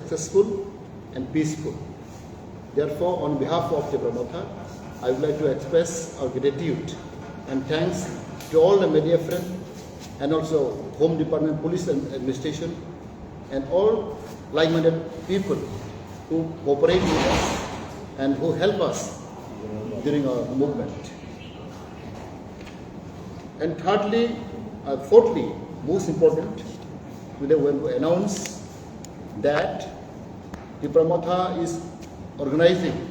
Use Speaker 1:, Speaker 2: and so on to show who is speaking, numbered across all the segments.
Speaker 1: successful and peaceful. Therefore, on behalf of Tipra Motha, I would like to express our gratitude and thanks to all the media friends and also Home Department, Police and Administration, and all like-minded people who cooperate with us and who help us during our movement. And fourthly, most important, today we want to announce that Tipra Motha is organizing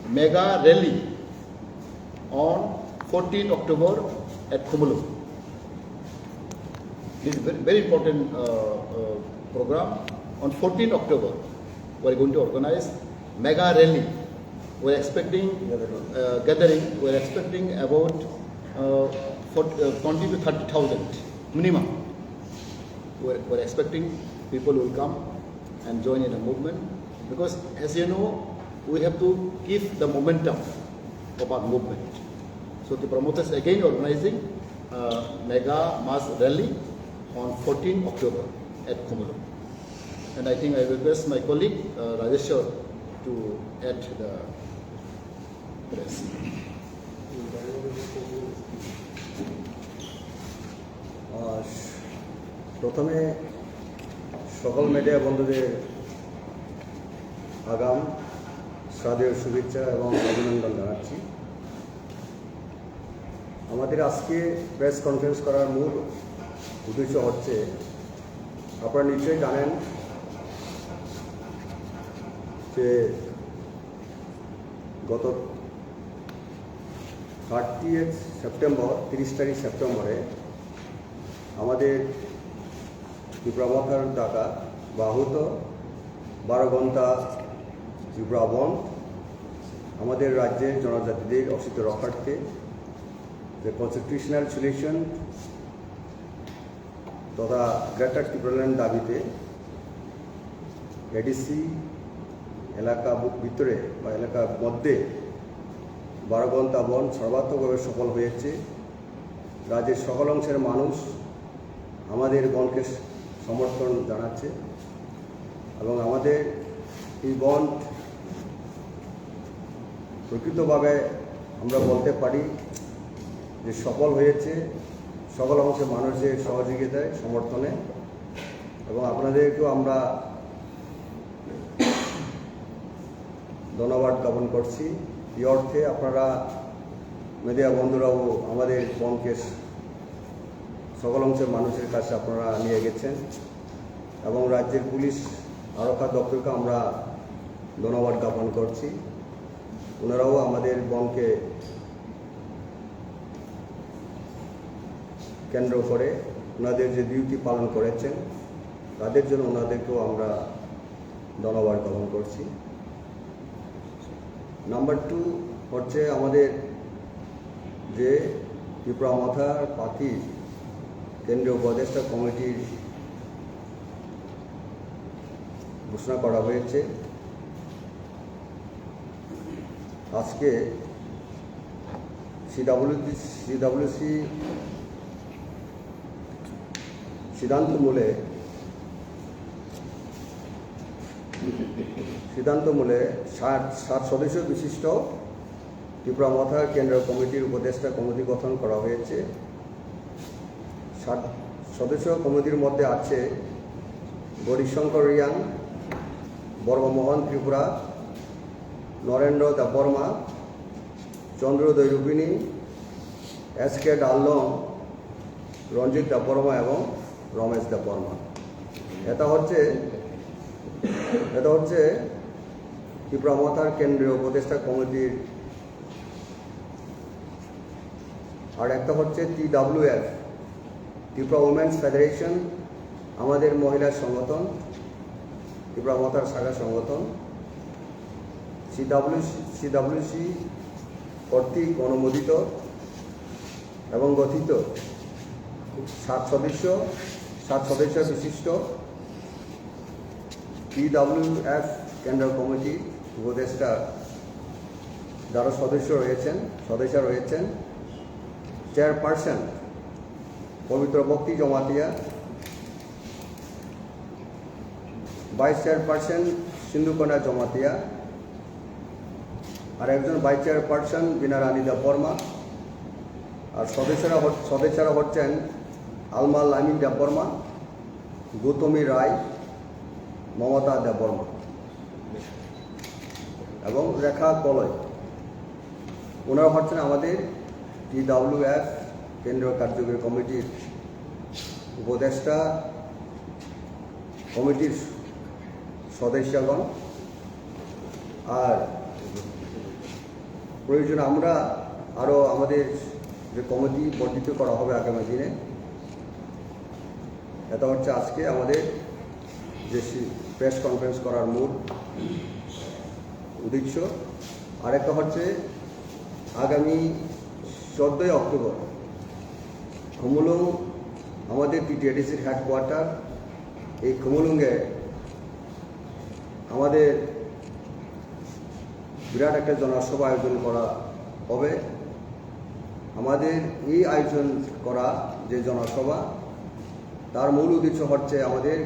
Speaker 1: mega rally on 14 October at Khumulu. This is a very important program. On 14 October, we are going to organize mega rally. We are expecting gathering. We are expecting about 20 to 30,000 minimum. We are expecting people will come and join in the movement, because as you know, we have to keep the momentum of our movement. So the promoters again organizing mega mass rally on 14 October at Khumulu. And I think I will request my colleague Rajeshwar to add the press.
Speaker 2: প্রথমে সকল media বন্ধুদের আগাম শ্রাদ্ধেয় শুভেচ্ছা এবং অভিনন্দন জানাচ্ছি। আমাদের আজকে প্রেস কনফারেন্স করার মূল উদ্দেশ্য হচ্ছে, আপনারা নিশ্চয়ই জানেন যে গত 30 সেপ্টেম্বর 30 তারিখ সেপ্টেম্বরে আমাদের ত্রিপুরা মথার ডাকা বা আহত 12 ঘন্টা ত্রিপুরা বন্ধ আমাদের রাজ্যের জনজাতিদের অস্তিত্ব রক্ষার্থে যে কনস্টিটিউশনাল সলিউশন তথা গ্রেটার ত্রিপুরাল্যান্ড দাবিতে এডিসি এলাকা ভিতরে বা এলাকার মধ্যে 12 ঘন্টা বন্ধ সর্বাত্মকভাবে সফল হয়েছে। রাজ্যের সকল অংশের মানুষ আমাদের বনকে সমর্থন জানাচ্ছে এবং আমাদের এই বন্ধ প্রকৃতভাবে আমরা বলতে পারি যে সফল হয়েছে সকল অংশের মানুষের সহযোগিতায় সমর্থনে। এবং আপনাদেরকেও আমরা ধন্যবাদ জ্ঞাপন করছি। এই অর্থে আপনারা মিডিয়া বন্ধুরাও আমাদের বনকে সকল অংশের মানুষের কাছে আপনারা নিয়ে গেছেন এবং রাজ্যের পুলিশ আরক্ষা দপ্তরকে আমরা ধন্যবাদ জ্ঞাপন করছি। ওনারাও আমাদের বনকে কেন্দ্র করে ওনাদের যে ডিউটি পালন করেছেন তাদের জন্য ওনাদেরকেও আমরা ধন্যবাদ জ্ঞাপন করছি। নাম্বার 2 হচ্ছে আমাদের যে ত্রিপুরা মথার পাখি কেন্দ্রীয় উপদেষ্টা কমিটির ঘোষণা করা হয়েছে। আজকে সিডব্লিউসি সিদ্ধান্তমূলে 7 সদস্য বিশিষ্ট ত্রিপুরা মথার কেন্দ্রীয় কমিটির উপদেষ্টা কমিটি গঠন করা হয়েছে। 7 সদস্য কমিটির মধ্যে আছে গৌরীশঙ্কর রিয়াং, বর্মমোহন ত্রিপুরা, নরেন্দ্র দেববর্মা, চন্দ্রোদয় রুবিনী, SK ডাল্লং, রঞ্জিত দেববর্মা এবং রমেশ দেববর্মা। এটা হচ্ছে ত্রিপুরা মথার কেন্দ্রীয় উপদেষ্টা কমিটির। আর একটা হচ্ছে TWF, ত্রিপুরা উমেন্স ফেডারেশন, আমাদের মহিলা সংগঠন, ত্রিপুরা মথার শাখা সংগঠন। সিডব্লিউসি কর্তৃক অনুমোদিত এবং গঠিত 7 সদস্য বিশিষ্ট TWF কেন্দ্রীয় কমিটি উপদেষ্টা যারা সদস্য রয়েছেন চেয়ারপারসন পবিত্র ভক্তি জমাতিয়া, ভাইস চেয়ারপারসন সিন্ধুকন্যা জমাতিয়া, আর একজন ভাইস চেয়ারপারসন বিনা রানিদা বর্মা, আর সদস্যরা হচ্ছেন আলমাল আমিন দেববর্মা, গৌতমী রায়, মমতা দেববর্মা এবং রেখা কলয়। ওনারা হচ্ছেন আমাদের TWF কেন্দ্রীয় কার্যকরী কমিটির উপদেষ্টা, কমিটির সদস্যগণ। আর প্রয়োজন আমরা আরও আমাদের যে কমিটি বর্ধিত করা হবে আগামী দিনে, এটা হচ্ছে আজকে আমাদের যে প্রেস কনফারেন্স করার মূল উদ্দেশ্য। আরেকটা হচ্ছে আগামী 14ই অক্টোবর খুমুলুং আমাদের TTADCর হেডকোয়ার্টার, এই খুমুলুংয়ে আমাদের বিরাট একটা জনসভা আয়োজন করা হবে। আমাদের এই আয়োজন করা যে জনসভা, তার মূল উদ্দেশ্য হচ্ছে আমাদের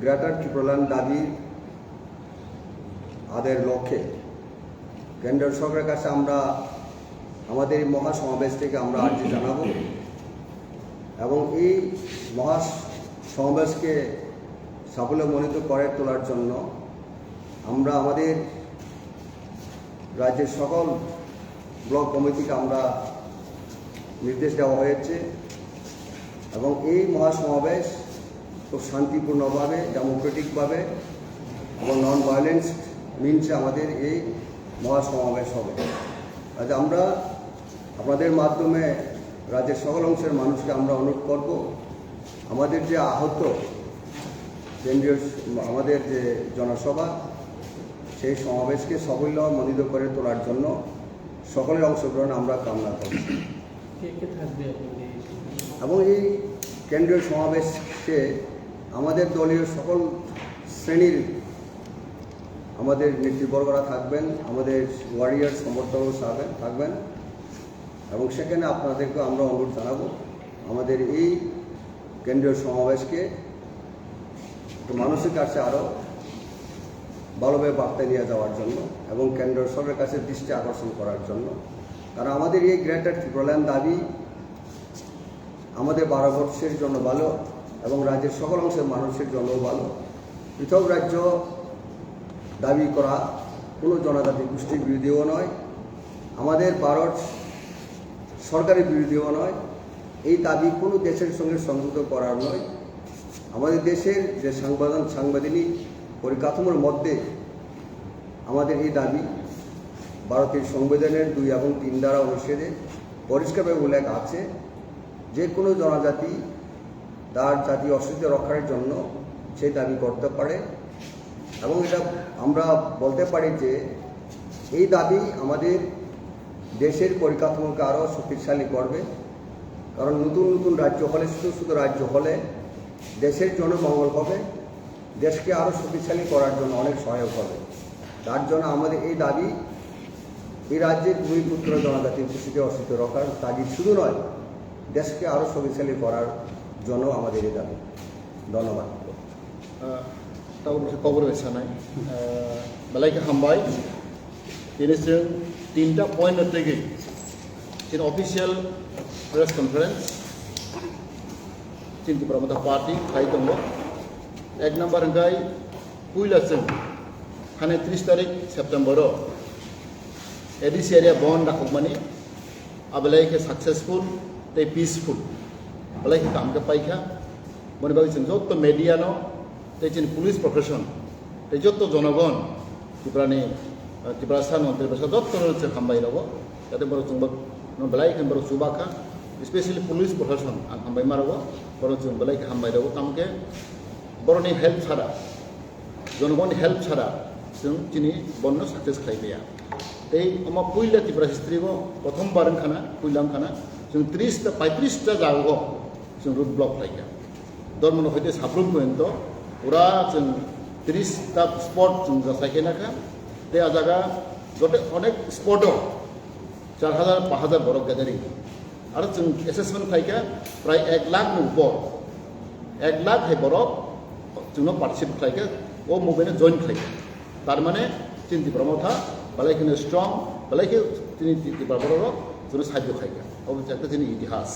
Speaker 2: গ্রেটার ত্রিপুরাল্যান্ড দাবি আদায়ের লক্ষ্যে কেন্দ্র সরকারের কাছে আমরা আমাদের এই মহাসমাবেশ থেকে আমরা আর্জি জানাব এবং এই মহাসমাবেশকে সাফল্যমণ্ডিত করে তোলার জন্য আমরা আমাদের রাজ্যের সকল ব্লক কমিটিকে আমরা নির্দেশ দেওয়া হয়েছে এবং এই মহাসমাবেশ খুব শান্তিপূর্ণভাবে, ডেমোক্রেটিকভাবে এবং নন ভায়োলেন্স মিনসে আমাদের এই মহাসমাবেশ হবে। আজ আমরা আপনাদের মাধ্যমে রাজ্যের সকল অংশের মানুষকে আমরা অনুরোধ করব, আমাদের যে আহত কেন্দ্রীয় আমাদের যে জনসভা, সেই সমাবেশকে সাফল্যমণ্ডিত করে তোলার জন্য সকলের অংশগ্রহণ আমরা কামনা করছি। এবং এই কেন্দ্রীয় সমাবেশকে আমাদের দলীয় সকল শ্রেণীর আমাদের নেতৃবর্গরা থাকবেন, আমাদের ওয়ারিয়ার সমর্থকও থাকবেন এবং সেখানে আপনাদেরকে আমরা অনুরোধ জানাবো আমাদের এই কেন্দ্রীয় সমাবেশকে মানুষের কাছে আরও ভালোভাবে বার্তা নিয়ে যাওয়ার জন্য এবং কেন্দ্র সরকারের কাছে দৃষ্টি আকর্ষণ করার জন্য। কারণ আমাদের এই গ্রেটার ত্রিপুরাল্যান্ড দাবি আমাদের ভারতবর্ষের জন্য ভালো এবং রাজ্যের সকল অংশের মানুষের জন্য ভালো। পৃথক রাজ্য দাবি করা কোনো জনজাতি গোষ্ঠীর বিরোধীও নয়, আমাদের ভারত সরকারের বিরোধীও নয়। এই দাবি কোনো দেশের সঙ্গে সংযুক্ত করার নয়। আমাদের দেশের যে সাংবিধানিক পরিকাঠামোর মধ্যে আমাদের এই দাবি ভারতের সংবিধানের 2 এবং 3 ধারা অনুচ্ছেদে পরিষ্কারভাবে উল্লেখ আছে, যে কোনো জনজাতি তার জাতীয় অস্তিত্ব রক্ষার জন্য সেই দাবি করতে পারে। এবং এটা আমরা বলতে পারি যে এই দাবি আমাদের দেশের পরিকাঠামোকে আরও শক্তিশালী করবে। কারণ নতুন নতুন রাজ্য হলে, শুধু রাজ্য হলে দেশের জন্য মঙ্গল হবে, দেশকে আরও শক্তিশালী করার জন্য অনেক সহায়ক হবে। তার জন্য আমাদের এই দাবি এই রাজ্যের ভূমিপুত্র জনজাতির উপস্থিতি অস্তিত্ব রক্ষার তাগিদ শুধু নয়, দেশকে আরও শক্তিশালী করার জন্য আমাদের এই দাবি। ধন্যবাদ।
Speaker 1: tahu cover besanai balai ke hambai ini sing 3টা point lagi in official press conference cinti Motha party khai tongo 1 number gai puila sing khane 30 tarik September edisi area bond rakmani abalai ke successful te peaceful balai ke kam ke paikha mone bagi sing jot to media no তেচিন police profession তেজত জনগণ ত্রিপুরা স্থান মন্ত্রী প্রসাদ হচ্ছে হামবাই রব যাতে বড় চুম্বক বেলাই খান বড় চুবাখা স্পেশালি পুলিশ প্রফেশন আং হামবাই মারব বড় চুম বেলাই হামবাই রব তামকে বড়নি হেল্প ছাড়া জনগণ হেল্প ছাড়া जों চিনি বন্য সাকসেস খাইবেয়া এই আমার পুইলা ত্রিপুরা হিস্ট্রি প্রথমবার খানা পুইলাম খানা जों 30টা 35টা জায়গা जों রুট ব্লক লাইকা ধর্মন হইতে সাপ্রুম পর্যন্ত পুরা जों 30টা স্পট जों যাচাইকেনাখা তে আজাগা যতে অনেক স্পটও 4000 5000 বড় গ্যাদারিং আর जों অ্যাসেসমেন্ট খাইকা প্রায় 1 লাখ উপর 1 लाख है बरफ जोंनो पार्टिसिपेट खालायखो ओ मुभमेन्ट जइन खालायखो तारमाने जों त्रिपुरा मथा बालायखोनो स्ट्रं बालायखो जोंनि त्रिपुरा बरफ जोंनो साहाय्य खालायखो अब जाथे जोंनि इतिहास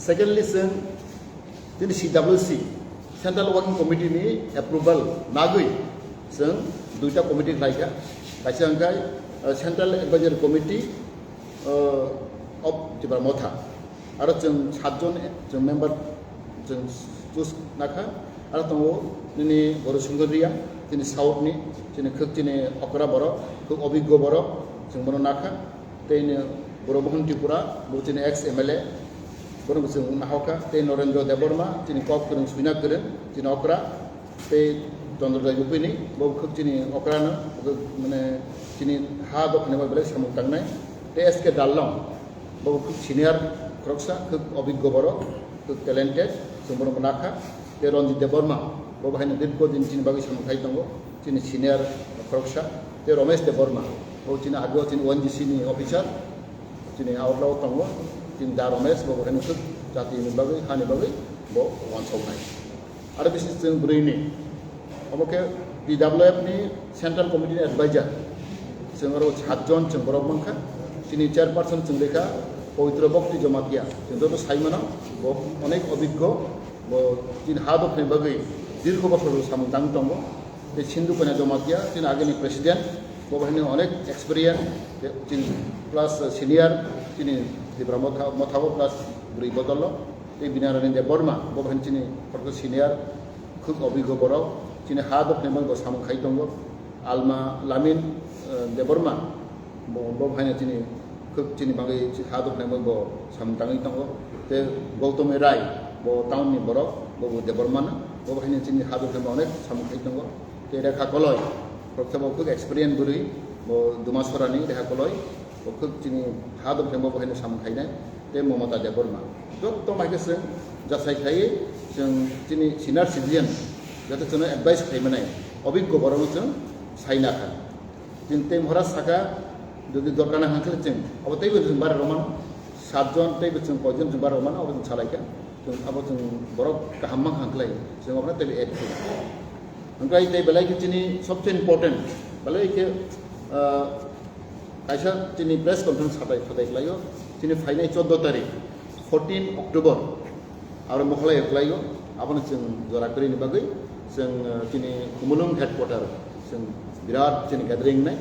Speaker 1: सेकेंडलि जों जोंनि CWC सेंट्रल वर्किंग कमिटी नि एप्रुवल नागै जों दुइटा कमिटी खालायखो कायसे अंखाय central advisory committee of Tipra Motha आरो जों 7 जन जों मेम्बार जों चुज नाखा आरो दङ जोंनि बर' सुंदरिया जोंनि साउथनि जोंनि खोकथिनि अकरा बर' खोक अभिज्ञ बर' जों बर' नाखा तेनो बर' मोहन त्रिपुरा जोंनि एक्स MLA बर' जों नाहका ते नरेंद्र देबबर्मा जोंनि कक गोरों सुइना गोरों जोंनि अकरा ते चंद्रराय रुपिनि बो खोक जोंनि अकरानो माने जोंनि हा दखने बेलेग सामु थांनाय ते SK दाललं बहु सिनियर क्रक्सा खोक अभिज्ञ बर' खोक टेलेन्टेड जों बर' नाखा ते रंजित देबबर्मा बहु बाहायनो दीर्घ दिन जोंनि बागै सामखाय दङ जोंनि सिनियर क्रक्सा ते रमेश देबबर्मा बहु जोंनि आगोआव जोंनि ONGC नि अफिसार जोंनि आउटलाव दङ जोंनि दा रमेश बहु बाहायनो खोक जातिनि बागै हानि बागै बहु अनसावनाय आरो बिसोर जों ब्रैनि अबके DWF नि सेंट्रल कमिटिनि एडभाइजार जों आरो 7 जन जों बर' मंखा जोंनि चेयरपार्सन जों लेखा पवित्र भक्ति जमातिया जों तो साइमना वो अनेक अभिज्ञ वो जिन हा दखने बागै दीर्घ बছর सामु दां दङ बे सिन्धु कन्या जमातिया जों आगेनि प्रेसिडेंट वो बाहायनो अनेक एक्सपीरियंस जिन प्लस सिनियर जोंनि त्रिपुरा मथाव प्लस ब्रै बदल ते बिनारायण देबबर्मा वो बाहायनो जोंनि फटो सिनियर खोक अभिज्ञ बर' जोंनि हा दखने बागै सामु खाय दङ आलमा लामिन देबबर्मा वो बाहायनो जोंनि खोक जोंनि बागै हा दखने बागै सामु दाङै दङ ते गौतम राय वो टाउननि बर' वो देबबर्मानो वो बाहायनो जोंनि हा दखने अनेक सामु खाय दङ ते रेखा कलय प्रथम खोक एक्सपीरियंस बुरै वो दुमासरानि रेखा कलय वो खोक जोंनि हा दखने बाहायनो सामु खायनाय ते ममता देबबर्मा जत्त माइकेसों जासायखायै जों जोंनि सिनियर सिटिजेन जाथे जोंनो एडभाइस खालामनाय अभिज्ञ बर'नो जों सायनाखा जों ते महाराज साखा যদি দরকার না হাঁকলে जों अब तैबो जों बारा रमान 7 जन तैबो जों 5 जन जों बारा रमान अब जों सालायका जों अब जों बरफ गाहाम हांख्लाय जों अब तैबो एड खालामो ओमफ्राय तै बेलायखि जोंनि सबसे इम्पोर्टेन्ट बेलायखि कायसा जोंनि प्रेस कन्फारेन्स खालायो जोंनि फाइनाय 14 तारिख 14 अक्टोबर आरो मखलाय खालायो आबनो जों जराकरिनि बागै जों जोंनि कुमुलुं हेडक्वार्टार जों बिराद जोंनि गैदारिं नाय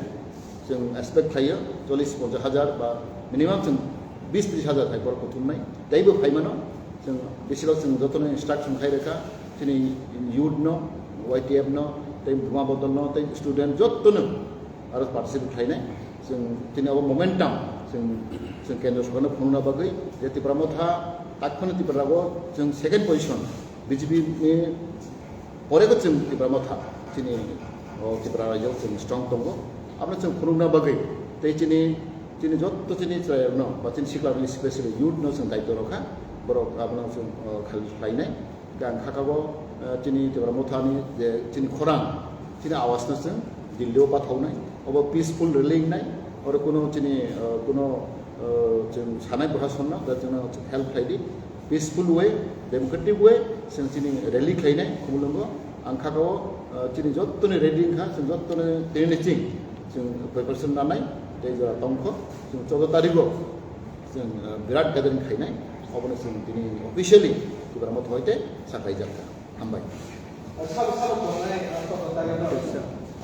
Speaker 1: जों एक्सपेक्ट खायो 40-50 हाजार बा मिनिमाम जों 20-30 हाजार थाइपर बुथुमनाय दाइबो फाइमानो जों बेसेबां जों जतन इंस्ट्रक्शन खायरेखा जोंनि यूथ नो YTF नो तै भुमा बदल नो तै स्टूडेंट जतनो आरो पार्टिसिपेट खायनाय जों जोंनि अब मोमेन्टाम जों केन्द्र सरकारनो खुंना बागै जे त्रिपुरा मथा ताकफोनो त्रिपुरागो जों सेकेंड पोजिशन BJP नि परेगो जों त्रिपुरा मथा जोंनि त्रिपुरा रायजोआव जों स्ट्रं दङ आपने जों खुरुंना बागै तै जोंनि जत्त जोंनि नो बा जोंनि सिख्लाफोरनि स्पेशेलि यूथ नो जों दायित्व रखा बर' आपनो जों खालायनाय गां खाकागो जोंनि त्रिपुरा मथानि जे जोंनि खरां जोंनि आवाजनो जों दिल्लीयाव बाथावनाय अब पिसफुल रिलिंनाय आरो जोंनि जों सानाय प्रशासननो दा जोंनो हेल्प खायदि पिसफुल वे डेमोक्रेटिक वे जों जोंनि रेलि खायनाय खुमुलुंगो आं खाकागो जोंनि जत्तनो रेडि खा जों जत्तनो ट्रेनिंग जों प्रिपारेसन लानाय ते जों दंख जों 14 तारिखआव जों बिराद गैदारिं खायनाय अबनो जों दिनै अफिशियली त्रिपुरा मथा हयते साखाय जाखा हामबाय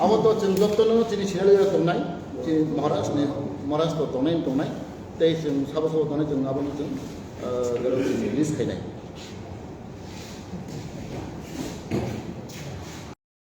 Speaker 1: आमत जों जत्तनो जोंनि सिनायलो दंनाय जों महाराष्ट्र दंनाय ते जों साबा दंनाय जों आबनो जों रिलिज खायनाय